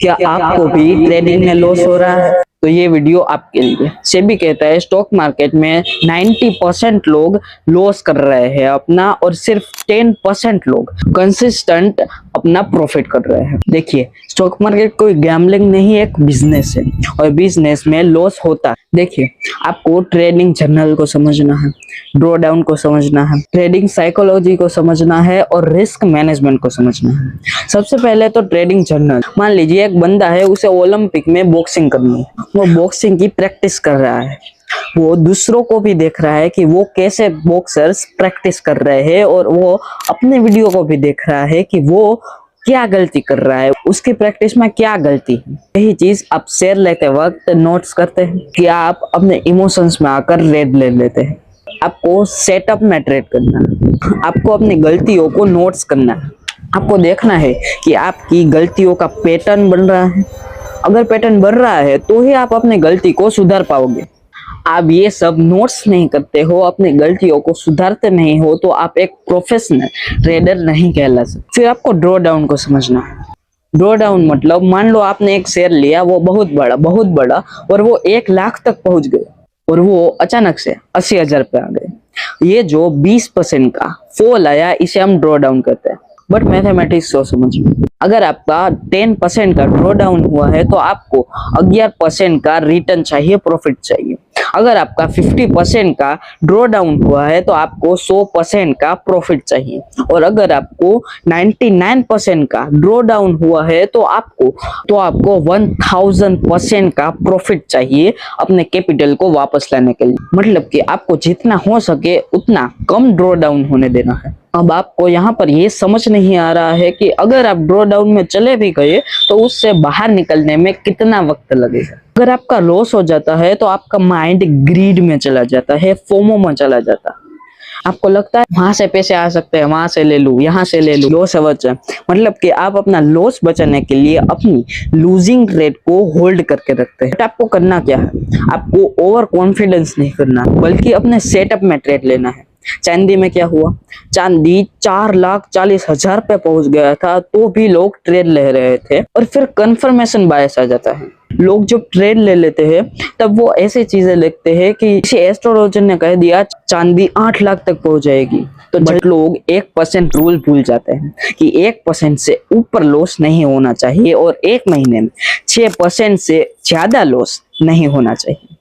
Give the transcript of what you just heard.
क्या आपको भी ट्रेडिंग में लॉस हो रहा है? तो ये वीडियो आपके लिए। सेबी कहता है स्टॉक मार्केट में 90% लोग लॉस कर रहे हैं अपना, और सिर्फ 10% लोग कंसिस्टेंट अपना प्रॉफिट कर रहे हैं। देखिए, स्टॉक मार्केट कोई गैम्बलिंग नहीं, एक बिजनेस है, और बिजनेस में लॉस होता है। देखिए, आपको ट्रेडिंग जर्नल को समझना है, ड्रॉ डाउन को समझना है, ट्रेडिंग साइकोलॉजी को समझना है, और रिस्क मैनेजमेंट को समझना है। सबसे पहले तो ट्रेडिंग जर्नल। मान लीजिए एक बंदा है, उसे ओलंपिक में बॉक्सिंग करनी है, वो बॉक्सिंग की प्रैक्टिस कर रहा है, वो दूसरों को भी देख रहा है कि वो कैसे बॉक्सर्स प्रैक्टिस कर रहे हैं, और वो अपने वीडियो को भी देख रहा है कि वो क्या गलती कर रहा है, उसकी प्रैक्टिस में क्या गलती है। यही चीज आप शेयर लेते वक्त नोट्स करते हैं कि आप अपने इमोशंस में आकर रेड ले लेते हैं। आपको सेटअप में ट्रेड करना है, आपको अपनी गलतियों को नोट्स करना है, आपको देखना है कि आपकी गलतियों का पैटर्न बन रहा है। अगर पैटर्न बन रहा है तो ही आप अपनी गलती को सुधार पाओगे। आप ये सब नोट्स नहीं करते हो, अपनी गलतियों को सुधारते नहीं हो, तो आप एक प्रोफेशनल ट्रेडर नहीं कहला सकते। फिर आपको ड्रॉ डाउन को समझना है। ड्रॉ डाउन मतलब, मान लो आपने एक शेयर लिया, वो बहुत बड़ा, और वो 1 लाख तक पहुंच गए, और वो अचानक से 80,000 पे आ गए। ये जो 20% का फॉल आया, इसे हम ड्रॉ डाउन करते हैं। बट मैथमेटिक्स को समझिए, अगर आपका 10% का ड्रॉ डाउन हुआ है तो आपको 11% का रिटर्न चाहिए, प्रॉफिट चाहिए। अगर आपका 50% का ड्रॉ डाउन हुआ है तो आपको 100% का प्रॉफिट चाहिए, और अगर आपको 99% का ड्रॉ डाउन हुआ है तो आपको 1000% का प्रॉफिट चाहिए अपने कैपिटल को वापस लाने के लिए। मतलब कि आपको जितना हो सके उतना कम ड्रॉ डाउन होने देना है। अब आपको यहाँ पर ये समझ नहीं आ रहा है कि अगर आप ड्रॉ डाउन में चले भी गए तो उससे बाहर निकलने में कितना वक्त लगेगा। अगर आपका लॉस हो जाता है तो आपका माइंड ग्रीड में चला जाता है, फोमो में चला जाता है। आपको लगता है वहां से पैसे आ सकते हैं, वहां से ले लूं, यहाँ से ले लूं, लॉस बचा। मतलब कि आप अपना लॉस बचाने के लिए अपनी लूजिंग रेट को होल्ड करके रखते हैं। आपको करना क्या है, आपको ओवर कॉन्फिडेंस नहीं करना, बल्कि अपने सेटअप में ट्रेड लेना है। चांदी में क्या हुआ, चांदी 4,40,000 पे पहुंच गया था, तो भी लोग ट्रेड ले रहे थे, और फिर कंफर्मेशन बायस आ जाता है। लोग जब ट्रेड ले लेते हैं तब वो ऐसी चीजें लिखते हैं कि एस्ट्रोलॉजर ने कह दिया चांदी 8 लाख तक पहुंच जाएगी, तो जब लोग 1% रूल भूल जाते हैं कि 1% से ऊपर लॉस नहीं होना चाहिए, और 1 महीने में 6% से ज्यादा लॉस नहीं होना चाहिए।